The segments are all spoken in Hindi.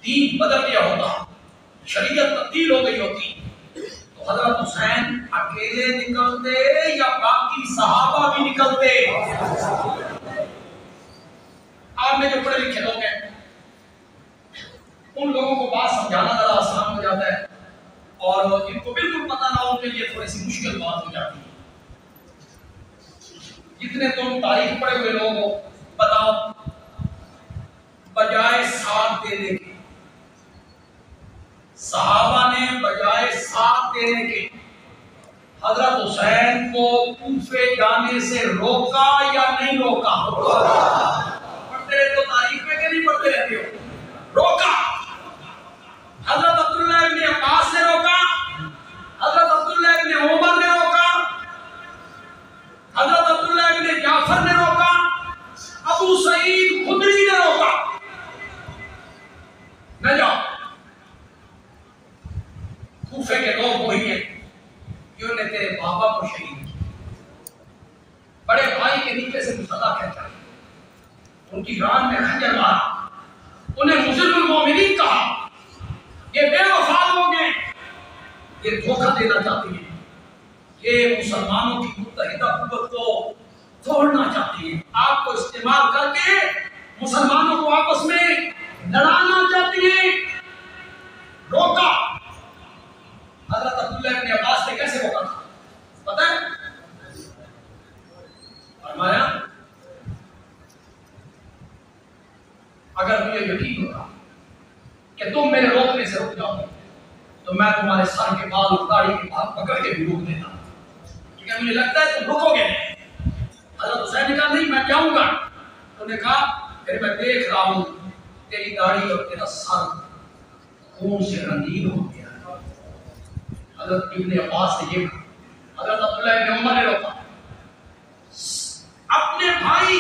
दीन बदल गया होता, शरीयत तब्दील हो गई होती, तो हजरत हुसैन अकेले निकलते या बाकी सहाबा भी निकलते? आप में जो पढ़े लिखे लोग हैं उन लोगों को बात समझाना जरा आसान हो जाता है, और जिनको बिल्कुल पता ना हो उनके लिए थोड़ी सी मुश्किल बात हो जाती है। जितने तुम तारीख पढ़े हुए लोग हो, बताओ, बजाय साथ देने के, सहाबा ने बजाय साथ देने के हजरत हुसैन को कूफे जाने से रोका या नहीं रोका? पढ़ते रहते हो तारीख में, कि नहीं पढ़ते रहते हो? रोका। हजरत अब्दुल्लाह इब्न अब्बास ने रोका, हजरत अब्दुल्लाह इब्न उमर ने रोका, हजरत अब्दुल्लाह इब्न जाफर ने रोका, अबू सईद खुदरी ने रोका। न जाओ, कूफे के लोग वही हैं जिन्होंने तेरे बाबा को शहीद किया, बड़े भाई के नीचे से मुसल्ला खींचा, उनकी रान में खंजर मारा, उन्हें मुस्लिम मोमिनीन कहा। ये बेवफा लोग हैं, ये धोखा देना चाहते हैं, ये मुसलमानों की मुत्तहिदा कुव्वत को तोड़ना चाहते हैं, आपको इस्तेमाल करके मुसलमानों को आपस में लड़ाना चाहते हैं। रोका। हजरत अब्दुल्लाह इब्न अब्बास ने कैसे रोका था पता है? फरमाया, अगर मुझे यकीन होगा कि तुम मेरे रोकने से रुक जाओगे तो मैं तुम्हारे सर के बाल और दाढ़ी के बाल पकड़ के भी रोक देता, क्योंकि मुझे लगता है तुम रुकोगे नहीं। हजरत हुसैन ने कहा, नहीं मैं जाऊंगा। उन्होंने कहा, फिर मैं देख रहा हूं तेरी दाढ़ी और तेरा सर खून से रंगीन हो गया। हजरत इब्न अब्बास ने ये कहा। हजरत अब्दुल्लाह इब्न उमर ने रोका। अपने भाई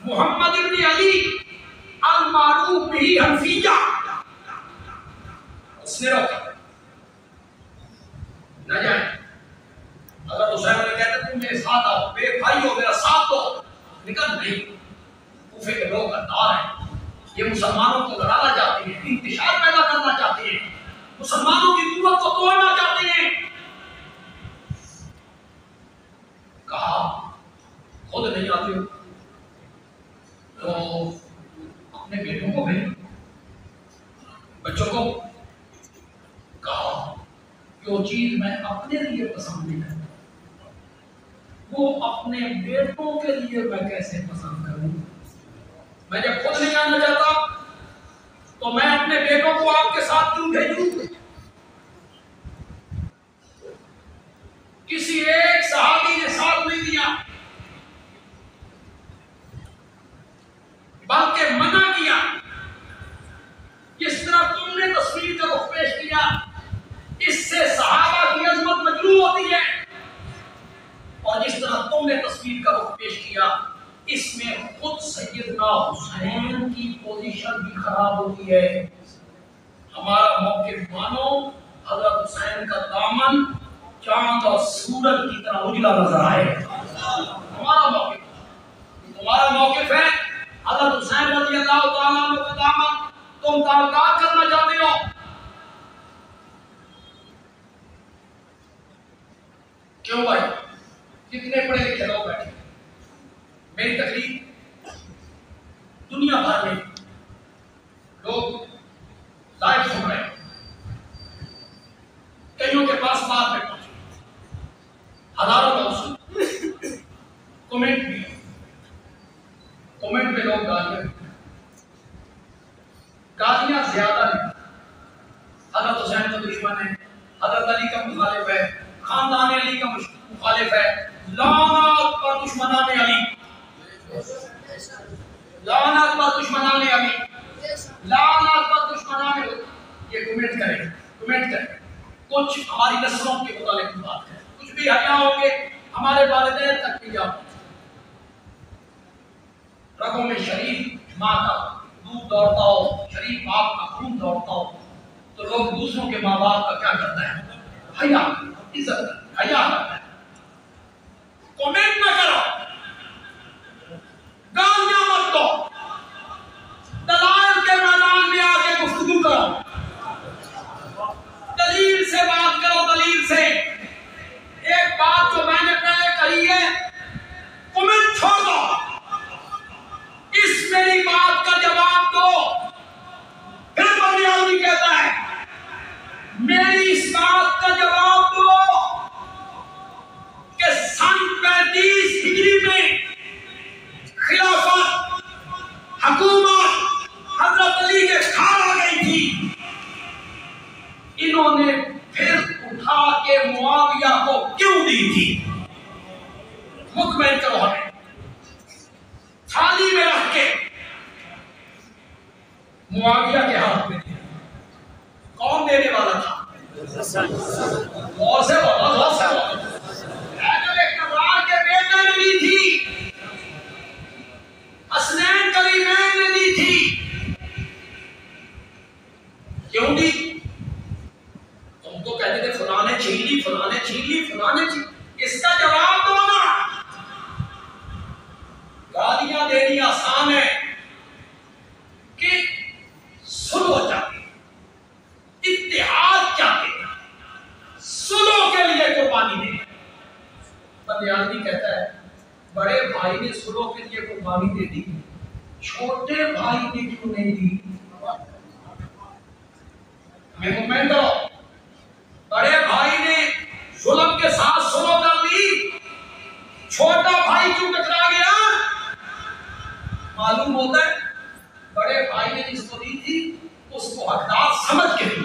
मोहम्मद इब्न अली अल मारूफ बिही हनफिया, उसने रोका, न जाए। अगर हुसैन ने कहते तुम मेरे साथ आओ, मेरे भाई हो, मेरा साथ दो, निकल नहीं। कूफे के लोग गद्दार हैं, ये मुसलमानों को लड़ाना चाहते हैं, इंतशार पैदा करना चाहते हैं, मुसलमानों की कुव्वत को तोड़ना चाहते हैं। कहा खुद नहीं आते हो तो अपने बेटों को भेजो, बच्चों को। कहा जो चीज मैं अपने लिए पसंद नहीं करता वो अपने बेटों के लिए मैं कैसे पसंद करूं? मैं जब खुद नहीं आना चाहता तो मैं अपने बेटों को आपके साथ क्यों भेजूं? किसी एक सहाबी ने साथ नहीं दिया, बल्कि मना किया। जिस तरह तुमने तस्वीर का रुख पेश किया, इससे सहाबा की अजमत मजरूह होती है, और जिस तरह तुमने तस्वीर का रुख पेश किया, इसमें खुद सैयदना हुसैन की पोजीशन भी खराब होती है। हमारा मौक़िफ़ मानो, हज़रत हुसैन का दामन चांद और सूरज की तरह उजला नजर आए। हमारा मौक़िफ़, तुम्हारा मौक़िफ़ है हज़रत हुसैन रज़ियल्लाहु ताला अन्हु का दामन तुम ताल्लुकात करना चाहते हो। क्यों भाई? कितने पढ़े लिखे लोग बैठे, मेरी तकलीफ दुनिया भर में लोग लाइव सुन रहे हैं, कईयों के पास बात में पहुंचे, हजारों लोग कमेंट भी, कमेंट में लोग गालियां ज्यादा नहीं। हजरत हुसैन का दुश्मन है, हजरत अली का मुखालिफ है, खानदान अली का मुखालिफ है, लानत पर दुश्मनाने अली, लानत पर दुश्मनाने अली, लानत पर दुश्मनाने। ये कमेंट करें, कमेंट करें, कुछ हमारी नस्लों के मुतालिक बात है, कुछ भी हत्या होंगे हमारे वालिदैन तक भी जाओ। रगों में शरीफ माँ का दूध दौड़ता हो, शरीफ बाप का खून दौड़ता हो, तो लोग दूसरों के माँ बाप का क्या करता है? हया, इज्जत, हया करता है। कमेंट ना करो, गालियां मत दो, दलाल के मैदान में आके गुफ्तगू मुतमईन करो हमें। थाली में रख के मुआविया के हाथ में दिया। कौन देने वाला था? और से के बेटे ने दी थी, हसनैन करीमैन ने दी थी। क्यों दी? तुम तो कहते थे फलाने छीन ली, फलाने छीन ली, फलाने छीन। इसका जवाब दो ना। गालियां देनी आसान है कि सुलह चाहते, इत्तेहाद चाहते, सुलह के लिए कुर्बानी दे। बंदियानी कहता है बड़े भाई ने सुलह के लिए कुर्बानी दे दी, छोटे भाई ने क्यों नहीं दी? हमें मुतमईन करो। बड़े भाई ने जुल्म के साथ सुलह कर ली, छोटा भाई क्यों टकरा गया? मालूम होता है बड़े भाई ने जिसको दी थी उसको हकदार समझ के दी,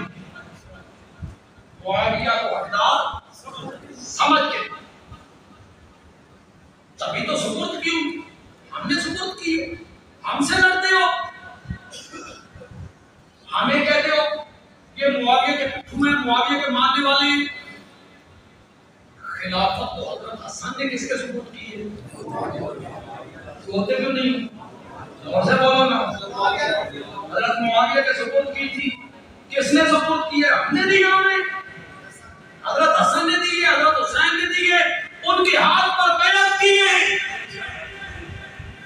मुआविया को हकदार समझ के। तभी तो सुपुर्द की, हमने सुपुर्द की। हमसे लड़ते हो, हमें कहते हो ये मुआविया के पिट्ठू हैं, मुआविया के मानने वाले हैं। खिलाफत तो हजरत हसन ने किसके सुपुर्द की है? बोलते क्यों नहीं? और से बोलो ना। हजरत मुआविया के सुपुर्द की थी। किसने सुपुर्द की है? हमने दी। हमें हजरत हसन ने दी है, हजरत हुसैन ने दी है, उनके हाथ पर बैरत की है।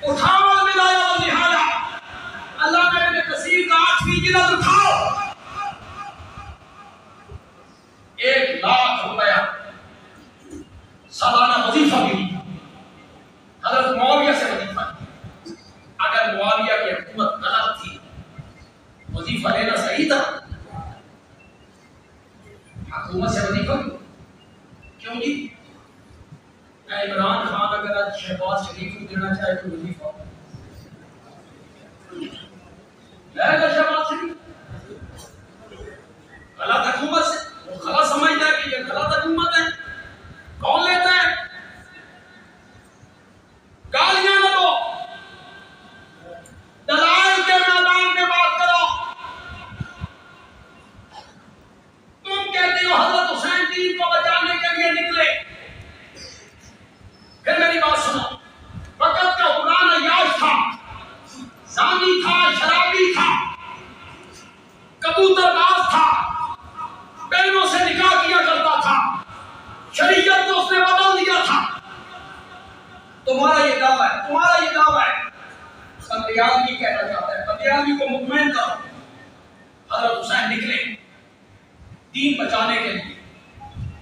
उठाओ मिलाया और निहारा। अल्लाह ने अपने कसीर का 8वीं जिल्द उठाओ। 1 लाख रुपया सालाना वजीफा मिली। हजरत मुआविया से वजीफा। अगर मुआविया की हुकूमत गलत थी, वजीफा लेना सही था। हुकूमत से वजीफा क्यों जी? इमरान खान अगर आज शहबाज शरीफ को देना चाहे तो वजीफा लेगा शहबाज शरीफ। गलत हुकूमत से वो गलत समझता है कि ये गलत हुकूमत है। कौन लेता है? गालियां न दो, दलाल के मैदान में बात करो। तुम कहते हो हजरत हुसैन दीन को बचाने के लिए निकले। फिर मेरी बात सुनो। वक़्त का पुराना याश था, ज़ानी था, शराबी था, कबूतरबाज था, बहनों से निकाह किया करता था, शरीयत को उसने बदल दिया था। तुम्हारा ये दावा है, तुम्हारा ये दावा है। बंदियानी कहना चाहता है, बंदियानी को मुतमईन करो। हजरत हुसैन निकले दीन बचाने के लिए,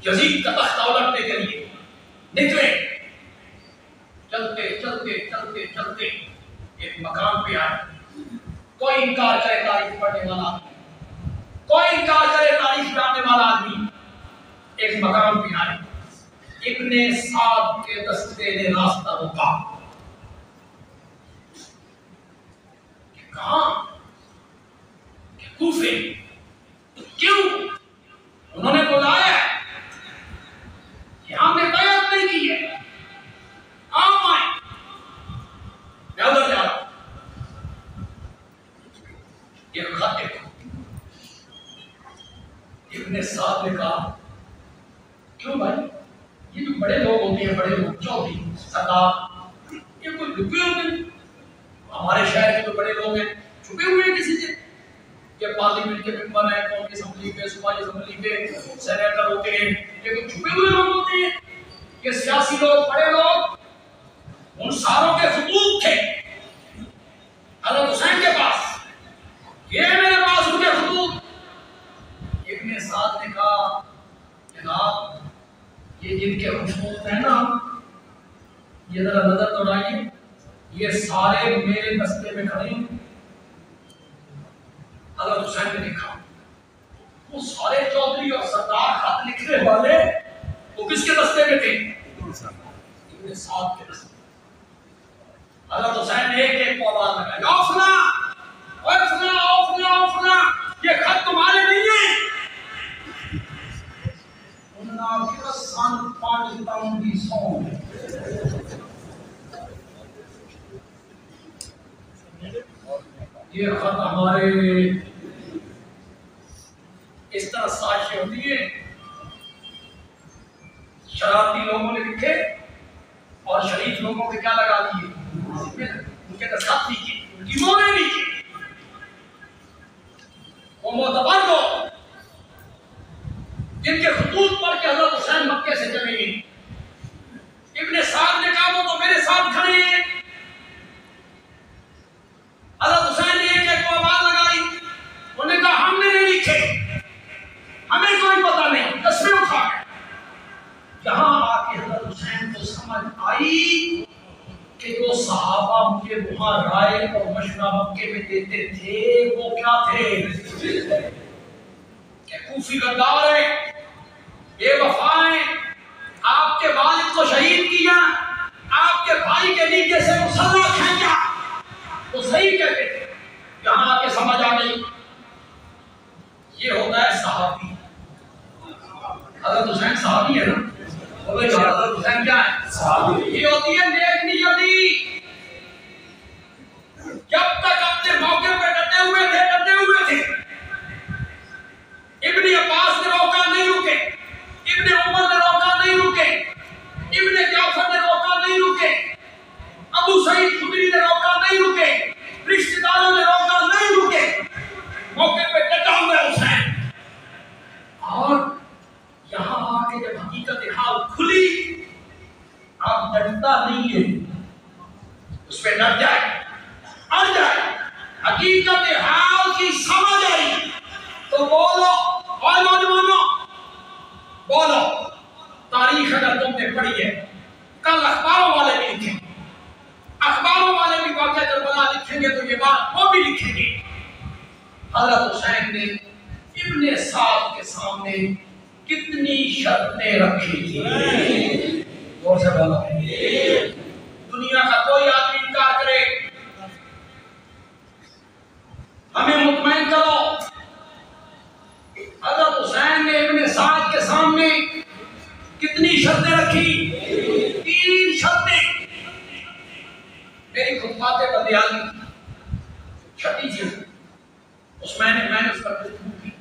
यजीद का तख्ता उलटने के लिए निकले। चलते चलते चलते चलते एक मकाम पे आए। कोई इनकार करे तारीफ पढ़ने वाला आदमी, कोई इनकार करे तारीफ पढ़ने वाला आदमी एक मकाम पे आए। इब्ने साद के दस्ते ने रास्ता रोका। कहां? कूफे। क्यों? उन्होंने बुलाया, यहां में बैत नहीं की है। आप आए, मैं उधर जा रहा हूं। ये खत देखो। इब्ने साद ने कहा क्यों भाई, ये जो बड़े लोग होते हैं, बड़े लोग चौधरी सरदार, ये कोई लुके होते हैं? हमारे शहर के जो बड़े लोग हैं छुपे हुए हैं किसी से। ये पार्लियामेंट के मेंबर हैं, कौन की असेंबली पे, सूबाई असेंबली पे सेनेटर होते हैं, ये कोई छुपे हुए लोग होते हैं? ये सियासी लोग, बड़े लोग, उन सारों के खतूत थे हज़रत हुसैन के पास। ये मेरे पास उनके खतूत। इब्ने साद ने कहा जनाब, ये जिनके खतूत हैं ना, ये जरा नजर दौड़ाइए, ये सारे मेरे दस्ते में खड़े हैं। हज़रत हुसैन ने देखा वो सारे चौधरी और सरदार खत लिखने वाले वो किसके दस्ते में थे? इब्ने साद के दस्ते। हज़रत हुसैन ने एक एक को आवाज लगाई, ओ फला, ओए फला, ओ फला, ओ फला, ये खत तुम्हारे नहीं है। उन्होंने सन 5 ताऊं की सौं हाय इस तरह साजिश होती है। शरारती लोगों ने लिखे और शरीफ लोगों के क्या लगा दिए, उनके दस्तखत नीचे, उनकी मोहरें नीचे। वो मोतबर लोग जिनके खतूत पर के हज़रत हुसैन मक्के से चले गए, इब्ने साद ने कहा वो तो मेरे साथ खड़े हैं। हज़रत हुसैन ने एक को आवाज लगाई, उन्होंने कहा हमने नहीं लिखे, हमें कोई पता नहीं, तस्वीर उठा गए। यहां आके हज़रत हुसैन को समझ आई कि जो सहाबा मुझे वहां राय और मशवरा मक्के में देते थे वो क्या थे, कि कूफी गद्दार है, बेवफा है, आपके वालिद को शहीद किया, आपके भाई के नीचे से मुसल्ला खींचा, तो सही कहते थे। यहां आके समझ आ गई ये होता है सहाबी। हज़रत हुसैन सहाबी है ना, बोले हज़रत हुसैन क्या है, सहाबी। ये होती है नेक नियति। जब तक अपने मौके पे डटे हुए थे इब्ने अब्बास ने रोका नहीं रुके, इब्ने उमर ने रोका नहीं रुके, इब्ने जाफर ने रोका नहीं रुके, अबू सईद खुदरी ने रोका नहीं रुके, रिश्तेदारों ने रोका नहीं रुके, मौके पे डटा हुआ हुसैन। और यहां आके जब हकीकत हाल खुली, आप डरता नहीं है, उस पे डर जाए, अड़ जाए, हकीकत हाल की समझ आई तो बोलो, और नौजवानों बोलो। तारीख अगर तुमने पढ़ी है, कल अखबारों वाले भी लिखेंगे, अखबारों वाले भी वाक़या करबला लिखेंगे तो ये बात वो भी लिखेंगे। हज़रत हुसैन ने इब्ने साद के सामने कितनी शर्तें रखी थी, और से बोलो। दुनिया का कोई आदमी इनकार करे, हमें मुतमईन करो। हज़रत हुसैन ने इब्ने साद के सामने कितनी शर्तें रखी, 3 शर्तें। मेरी खुतबाते बंदियाली छठी चीज उसमें मैंने उस पर गुफ्तगू की।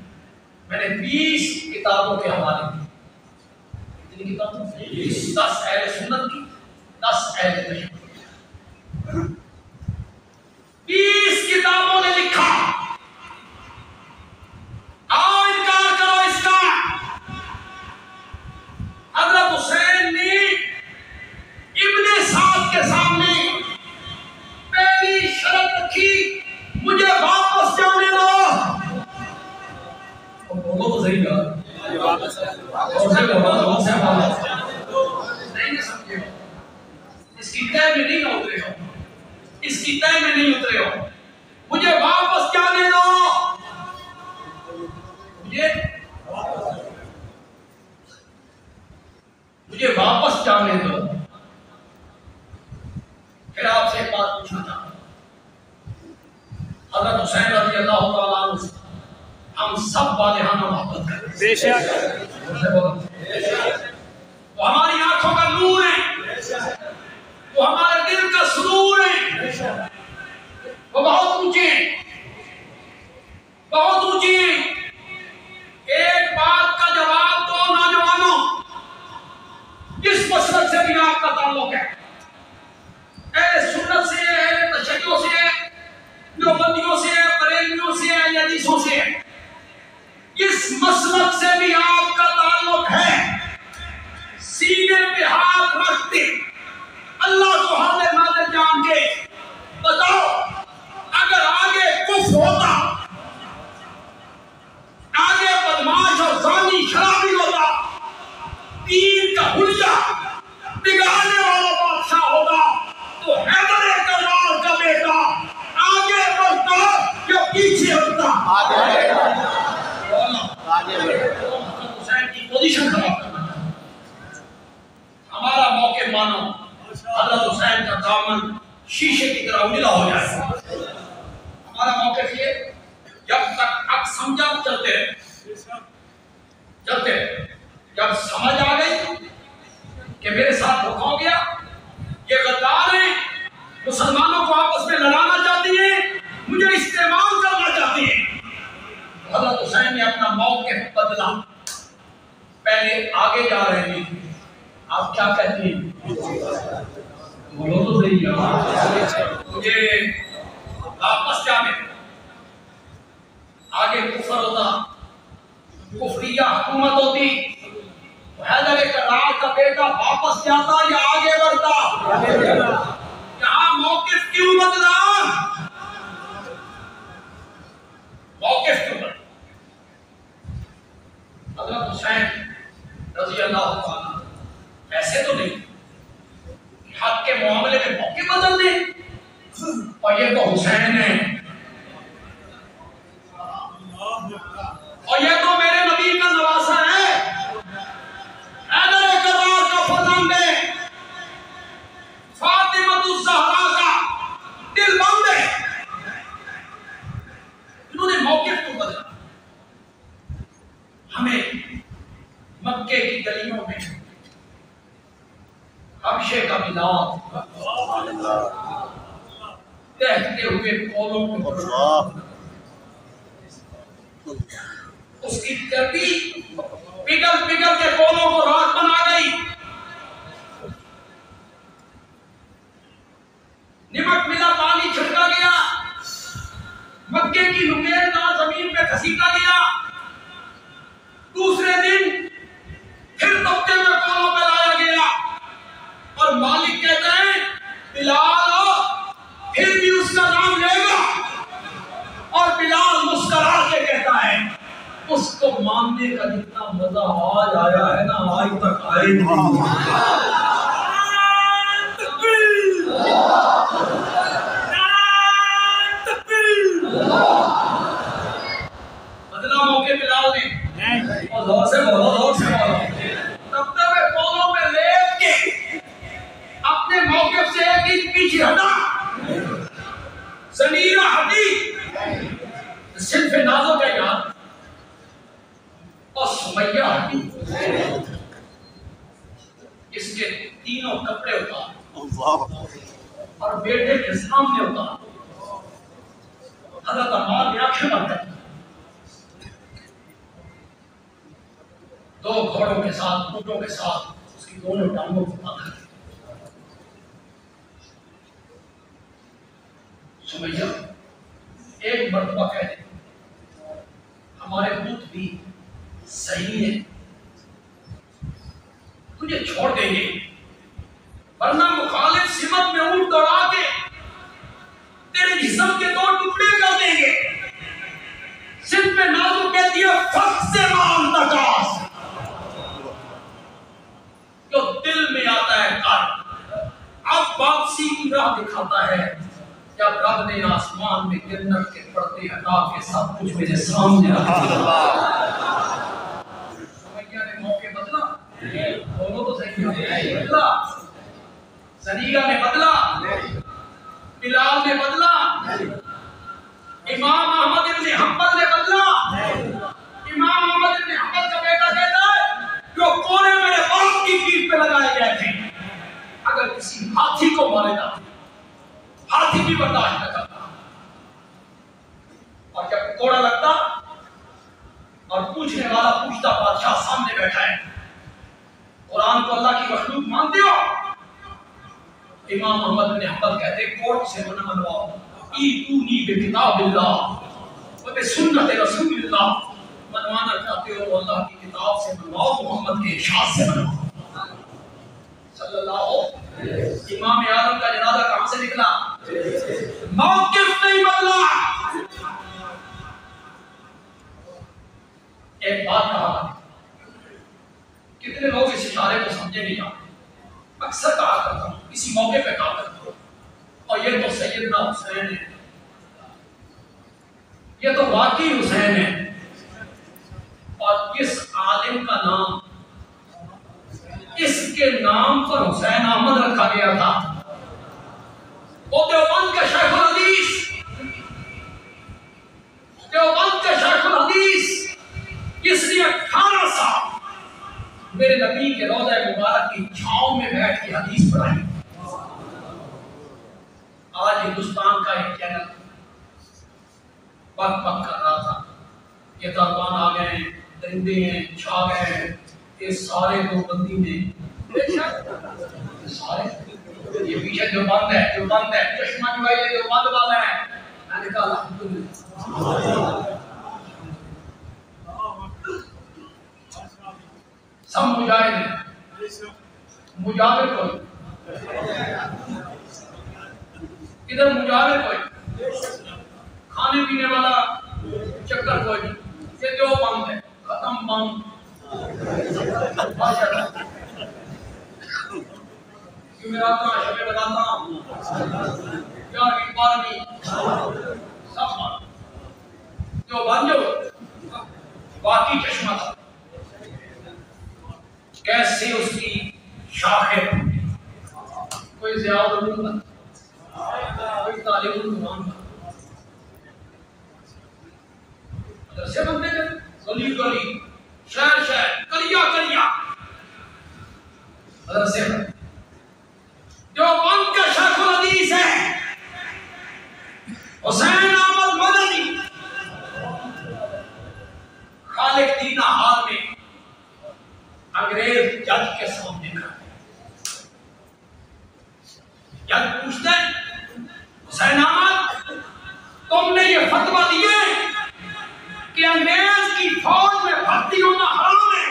मैंने 20 किताबों के हवाले दिए। कितनी किताबें? 10 अहले सुन्नत की, 10 अहले तशय्युअ। 20 किताबों ने लिखा, आओ इनकार करो इसका। हज़रत हुसैन ने इब्ने साद के सामने पहली शर्त रखी, मुझे वापस जाने दो। बोलो तो सही बात, नहीं समझे हो, इसकी तय में नहीं उतरे हो, इसकी तय में नहीं उतरे हो। मुझे वापस जाने दो, मुझे वापस जाने दो। फिर आपसे एक बात पूछना चाहता हूं, हज़रत हुसैन रज़ियल्लाहु तआला अन्हु हम सब वालिहाना मोहब्बत करते हैं, बेशक। वो हमारी आंखों का नूर है, वो हमारे दिल का सुरूर है, वो बहुत ऊंचे हैं, बहुत ऊंचे हैं। एक बात का जवाब दो नौजवानों, किस मसलक से भी आपका ताल्लुक है, अहले सुन्नत से है, अहले तशय्युअ से है, देवबंदियों से है, बरेलवियों से है, हदीसों से है, किस मसलक से भी आपका ताल्लुक है, सीने पे हाथ रखते अल्लाह को हाजिर नाज़िर जान के बताओ, अगर आगे कुफ्र होता, आगे बदमाश और ज़ानी शराबी होता, दीन का हुलिया बिगाड़ने वाला बादशाह होगा, तो हैदर कररार का बेटा आगे बढ़ता या पीछे हटता? आगे हुसैन की पोजीशन खराब करना, हमारा मौके मानो हज़रत हुसैन का दामन शीशे की तरह उजला हो जाए। हमारा मौके ये, जब तक हक समझा चलते रहे, जब समझ आ गई कि मेरे साथ धोखा हो गया, ये गद्दार हैं, मुसलमानों को आपस में लड़ाना चाहती हैं, मुझे इस्तेमाल करना चाहती मौक़िफ़ बदला। पहले आगे जा रहे थे, आप क्या कहते हैं? बोलो तो सही यार, मुझे वापस जाने। आगे कुफर होता, कुफरिया हुकूमत होती, हैदर करार का बेटा वापस जाता या आगे बढ़ता? यहाँ मौक़िफ़ क्यों बदला? मौक़िफ़ क्यों बदला? हज़रत हुसैन रज़ी अल्लाह ताला ऐसे तो नहीं हक के मामले में मौक़िफ़ बदल दे। और ये तो हुसैन है, और ये तो मेरे नबी का नवासा है। हैदर करार का फर्जंद है, फातिमा ज़हरा का दिल बंद है। इन्होंने मौक़िफ़ को बदला। हमें मक्के की गलियों में हबशे का बिलाल दहकते हुए कोलों में उसकी चर्बी पिघल पिघल के कोलों को राख बना गई। निमक मिला पानी छिड़का गया, मक्के की नुकीरदार जमीन पे घसीटा गया। दूसरे दिन फिर तख्ते में कोलों पे लाया गया और मालिक कहते हैं बिलाल फिर भी उसका नाम लेगा। और बिलाल मुस्कुरा के कहता है उसको मानने का जितना मजा आज आया है ना आज तक आए नहीं। बदला मौके बिलाल ने, और जोर से बोलो, जोर से बोलो। तख्ते में कोलों में लेट के अपने मौके से एक इंच पीछे हटा, ज़मीरा हटी, सिर्फ नाजो का याद और सुमैया हटी। इसके तीनों कपड़े उतार और बेटे के सामने उतार। हज़रत अम्मार ने आंखें बंद कर दो घोड़ों के साथ, ऊँटों के साथ उसकी दोनों टांगों को बांधा। सुमैया एक मर्तबा कह दे हमारे दूत भी सही है, तुझे छोड़ देंगे, वरना मुखालिफ सिमत में ऊंट दौड़ा के तेरे जिस्म के दो टुकड़े कर देंगे। सिर पे नाजुक कहती है फक से मान तकास, जो दिल में आता है कर। अब वापसी की राह दिखाता है जब रब ने आसमान में जन्नत के पर्दे हटा के सब कुछ मेरे सामने रखा। सुमैया ने मौके बदला, दोनों तो सही बदला। सरीगा ने बदला, बिलाल ने बदला, इमाम अहमद इब्न हंबल ने बदला। इमाम अहमद इब्न हंबल का बेटा कहता है जो कोने मेरे बाप की पीठ पे लगाए गए थे, अगर किसी हाथी को मारे जाते हाथी भी बर्दाश्त न करता, और जब कोड़ा लगता और पूछने वाला पूछता बादशाह सामने बैठा है, कुरान को अल्लाह की मखलूक मानते हो? इमाम अहमद ने हंबल कहते कोर्ट से मनवाओ, ईतूनी बिकिताबिल्लाह व बिसुन्नत रसूलिल्लाह। मनवाना चाहते हो अल्लाह की किताब से मनवाओ, मोहम्मद के इरशाद से मनवाओ सल्लल्लाहु। इमाम आदम का जनाजा कहां से निकला? मौक़िफ़ नहीं बदला। एक बात कहा, कितने लोग इस इशारे को समझे नहीं जाते। अक्सर कहा करता हूं, किसी मौके पे कहा करता हूं, और ये तो सैयदना हुसैन है, ये तो वाकई हुसैन है। और किस आलिम का नाम, इसके नाम पर हुसैन अहमद रखा गया था? वो देवबंद के शेखुल हदीस, देवबंद के शेखुल हदीस, इसने 18 साल मेरे नबी के रोज़ा मुबारक की छांव में बैठ के हदीस पढ़ाई। आज हिंदुस्तान का एक चैनल बक बक कर रहा था, ये तालिबान आ गए हैं, परिंदे हैं, छा गए, ये सारे दो बंदी ने सारे ये पीछे जो बंद है चश्मा जो है जो बंद वाला है, मैंने कहा सब मुजाहिद हैं, मुजाहिद कोई इधर, मुजाहिद कोई, खाने पीने वाला चक्कर कोई, ये जो बंद है खत्म बंद। मैं आता शबे बताता हूँ यार की बारहवीं सब बंद, जो बंद जो बाकी चश्मा था, कैसे उसकी शाखें कोई ज़ियाउल उलूम कोई तालिबुल कुरान मदरसे बनते थे, गली गली शहर शहर कलिया कलिया मदरसे जो बंद का शेखुल हदीस है हुसैन अहमद मदनी, खालिक दीना हाल में अंग्रेज जज के सामने खड़े, जज पूछते हुसैन अहमद तुमने ये फतवा दिए कि अंग्रेज की फौज में भर्ती होना हराम है,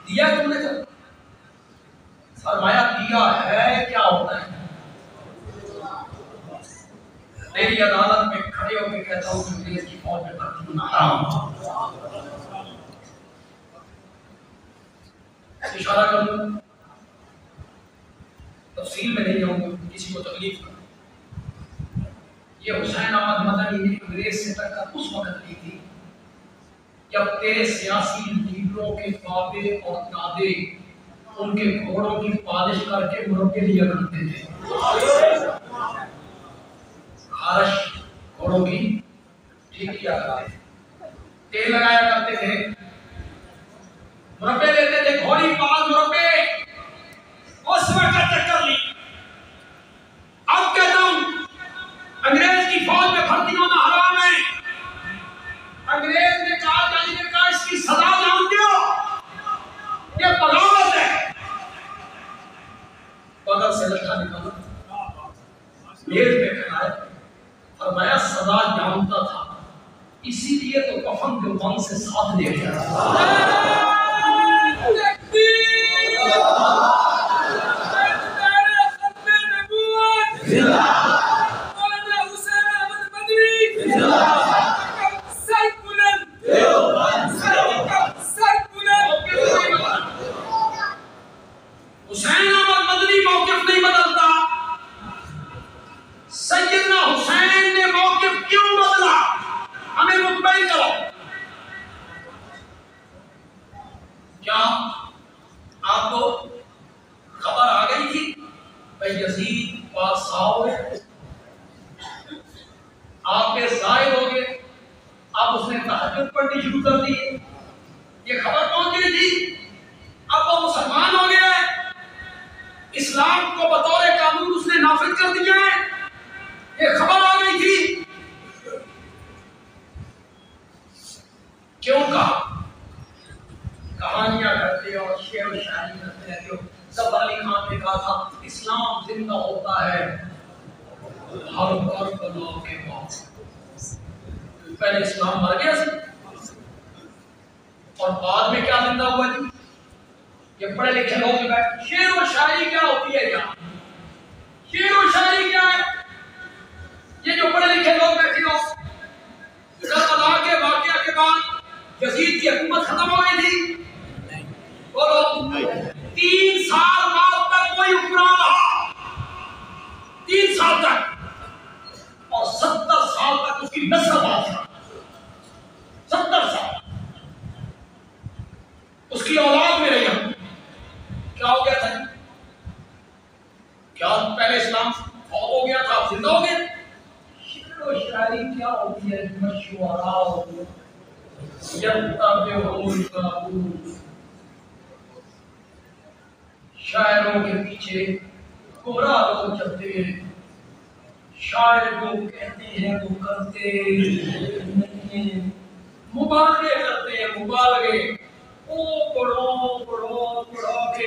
दिया तुमने? तो फरमाया दिया है, क्या होता है? तेरी अदालत में खड़े होकर कहता हूं कि अंग्रेज की फौज में भर्ती होना हराम। इशारा करूं, तफसील में नहीं जाऊंगा, किसी को तकलीफ कर। ये हुसैन अहमद मदनी ने अंग्रेज से टक्कर उस वक्त ली थी जब तेरे सियासी लीडरों के बाबे और दादे उनके घोड़ों की पालिश करके मुरब्बे लिया करते थे, खारश घोड़ों की ठीक किया करते थे, तेल लगाया करते थे, मुरब्बे लेते थे, घोड़ी पाल मुरब्बे, उस वक्त टक्कर ली। अब कहता हूं अंग्रेज की फौज में भर्ती होना हराम है। अंग्रेज ने कहा, जानी ने कहा इसकी सजा जानते हो, ये बगावत है। बगल से लड़का निकाला, मेज पे खड़ाया, फरमाया सजा जानता था, इसीलिए तो कफन के बंद से साथ ले गया। हुसैन अहमद मदनी मौक़िफ़ नहीं बदलता, सैयदना हुसैन ने मौक़िफ़ क्यों बदला, हमें मुतमईन करो। क्या आपको खबर आ गई थी भाई यजीद बादशाह आप पे ज़ाहिर हो गए, अब उसने तहज्जुद पढ़नी शुरू कर दी, ये खबर पहुंच गई थी, अब वो मुसलमान हो गया है, इस्लाम को बतौर कानून उसने नाफिज कर दिया है, ये खबर आ गई थी। क्यों कहा? कहानियां करते और शेर व शायरी करते रहते हो। ज़फ़र अली खान ने कहा था इस्लाम जिंदा होता है हर करबला के बाद। पहले इस्लाम मर गया था और बाद में क्या जिंदा हुआ जी? ये पढ़े लिखे लोग बैठे, शेर व शायरी क्या होती है? क्या शेर व शायरी क्या है? ये जो पढ़े लिखे लोग बैठे हो, करबला के वाक़या के बाद यजीद की हुकूमत खत्म हो गई थी, बोलो 3 साल बाद तक कोई हुक्मरान रहा, 3 साल तक, और 70 साल तक उसकी नस्ल बादशाह, 70 साल उसकी औलाद में रही। क्या हो गया था? क्या पहले इस्लाम हो गया था, जिंदा हो गया? शेर व शायरी क्या होती है? मशवरा शायरों के पीछे कोरा लोग चलते हैं, शायर को कहते हैं वो करते नहीं, मुबालगे करते हैं, मुबालगे। ओ पढ़ो पढ़ो पढ़ो के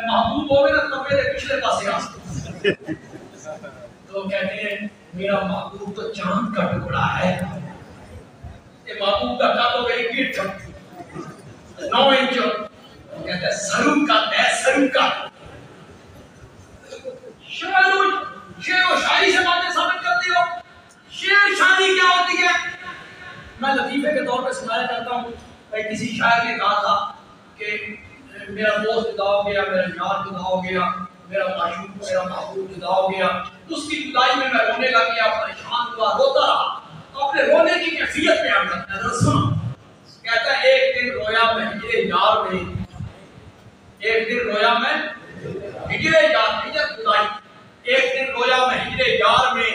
महबूब हो गए ना, तो मेरे पिछले पासे आते तो कहते हैं मेरा महबूब तो चांद का टुकड़ा है। ये महबूब का कद हो गई 9 इंच। कहते हैं सरू का है, सरू का। शेर और शायरी से बातें साबित करती हो। शेर शायरी क्या होती है? मैं लतीफे के तौर पे सुनाया करता हूँ। भाई किसी शायर ने कहा था कि मेरा दोस्त जुदा हो गया, मेरा यार जुदा हो गया, मेरा माशूक मेरा महबूब जुदा हो गया। उसकी जुदाई में मैं रोने लग गया, परेशान हुआ, रोता रहा। तो अपने रोने की कैफियत बयान करता है, सुनो। कहता है एक दिन रोया मैं हिजरे यार में, एक दिन रोया मैं हिजरे यार में, जब जुदाई। एक दिन रोया मैं हिजरे यार में,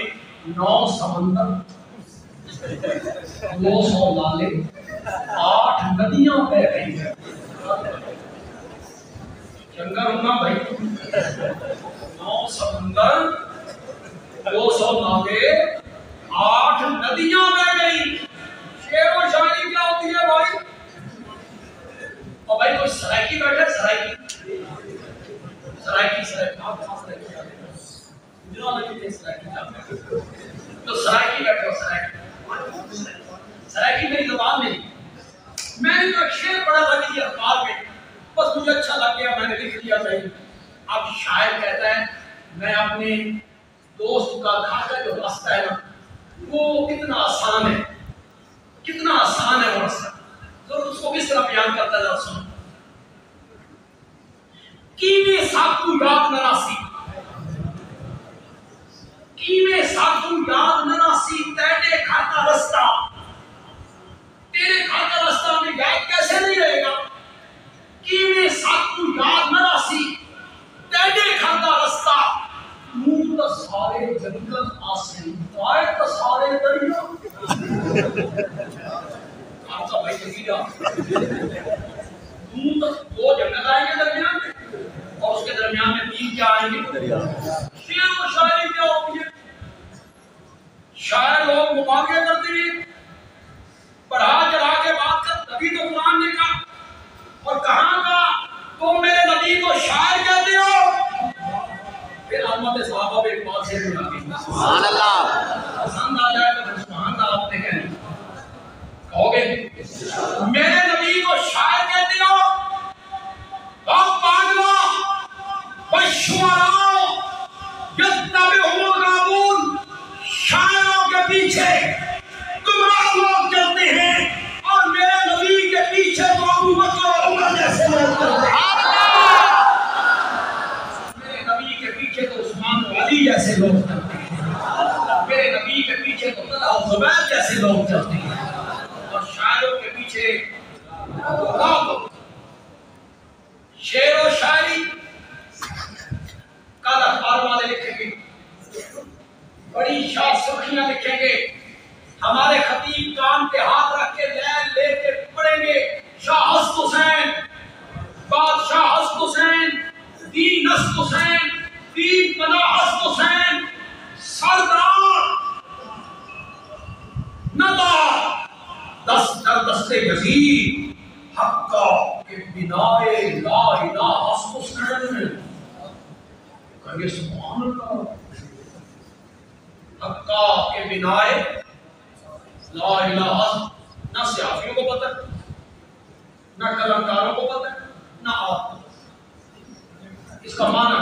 9 समंदर 200 लाले 8 नदियां बह गई। शंकर उन्ना भाई 9 समंदर 200 लाले 8 नदियां बह गई। शेर और शायरी क्या होती है भाई? और भाई कोई सराइकी बैठे, सराइकी आप खास तो सराइकी बैठे हो, सराइकी मेरी जुबान में। मैंने तो शेर पढ़ा था किसी अखबार में, बस मुझे अच्छा लग गया, मैंने लिख लिया भाई। अब शायर कहता है मैं अपने दोस्त का घर का जो रास्ता है ना, वो कितना आसान है, कितना आसान है वो रास्ता। तो उसको किस तरह बयान करता है, सुनो। कीवे साकू याद नरासी, कीवे साकू याद नरासी, तेरे घर का रास्ता, तेरे घर का रास्ता में याद कैसे नहीं रहेगा? कीवे साकू याद नरासी, तेरे घर का रास्ता, मुंह तो सारे जंगल आसरी, ताए तो सारे दरिया। आपका भाई सीधा मुंह तो 2 जंगल आएंगे दरमियान में, और उसके दरमियान में 3 क्या आएंगे? दरिया। शेर और शायरी क्या होती है? शायर लोग मुबालगे करते हैं, बढ़ा चढ़ा के बात कर, तभी तो कुरान ने कहा। और कहां का तुम मेरे नबी को शायर कहते हो? फिर अहमद साहब एक बात से सुभान अल्लाह, पसंद आ जाए तो सुभान अल्लाह आपने कहनी कहोगे मेरे नबी को शायर कहते हो? अब पागलो बशुआराओ यत्तबिहुल गाबून, शायरों के पीछे गुमराह लोग चलते हैं, और मेरे नबी के पीछे तो अबू बकर और उमर जैसे लोग चलते हैं। मेरे नबी के पीछे तो उस्मान और अली जैसे लोग चलते हैं, मेरे नबी के पीछे तो तलहा और जुबैर जैसे लोग चलते हैं, और शायरों के पीछे लोग। शेर और शायरी कल अखबार वाले लिखेंगे, बड़ी शाह सुर्खियां लिखेंगे, हमारे खतीब कान पे हाथ रख के लैल लेके पढ़ेंगे। शाह हसन हुसैन, बादशाह हसन हुसैन, दीन हसन हुसैन, दीन पनाह हसन हुसैन, सरदार नदा दस्ते यजीद, हक्का के बिनाए ला इलाहा हसन हुसैन। कहिए सुभान अल्लाह। हक्का के बिनाए ला इलाहा, ना सियाफियों को पता, ना कलमकारों को पता, ना आपको। इसका माना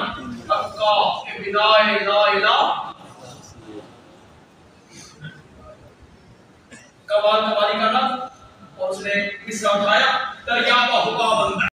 हक्का के बिनाए ला इलाहा। कवाल कवाली का नाम, और उसने किस्सा उठाया, दरिया का हुआ बंदा।